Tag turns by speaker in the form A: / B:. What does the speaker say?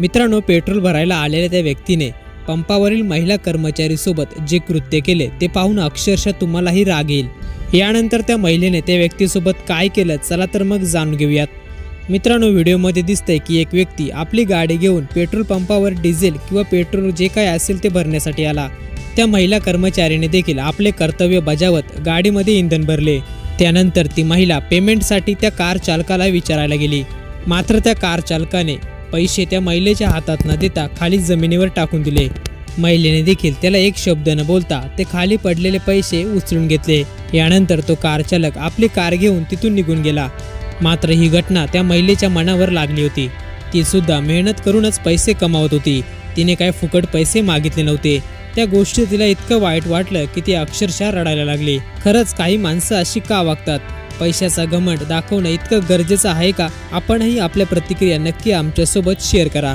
A: मित्रांनो, पेट्रोल भरायला आलेल्या त्या व्यक्तीने पंपावरील महिला कर्मचारीसोबत जे कृत्य केले ते पाहून अक्षरशः तुम्हालाही राग येईल। यानंतर त्या महिलेने त्या व्यक्तीसोबत काय केलं, चला तर मग जाणून घेऊयात। मित्रांनो, व्हिडिओमध्ये दिसतंय की एक व्यक्ती आपली गाडी घेऊन पेट्रोल पंपावर डिझेल किंवा पेट्रोल जे काय असेल ते भरण्यासाठी आला। त्या महिला कर्मचारीने देखील आपले कर्तव्य बजावत गाडीमध्ये इंधन भरले। त्यानंतर ती महिला पेमेंटसाठी त्या कार चालकाला विचारायला गेली, मात्र त्या कार चालकाने पैसे त्या महिलेच्या हातात न देता खाली जमिनीवर टाकून दिले। महिलेने देखील त्याला एक शब्द न बोलता ते खाली पडलेले पैसे उचलून घेतले। यानंतर तो कार चालक आपली कार घेऊन तिथून निघून गेला। मात्र ही घटना त्या महिलेच्या मनावर लागली होती। ती सुद्धा मेहनत करूनच पैसे कमावत होती, तिने काय फुकट पैसे मागितले नव्हते। त्या गोष्टी तिला इतकं वाईट वाटलं की ती अक्षरशः रडायला लागली। खरंच काही माणसं अशी का वागतात? पैशाचा घमंड दाखवणं इतकं गरजेचं आहे का? आपणही आपल्या प्रतिक्रिया नक्की आमच्यासोबत शेअर करा।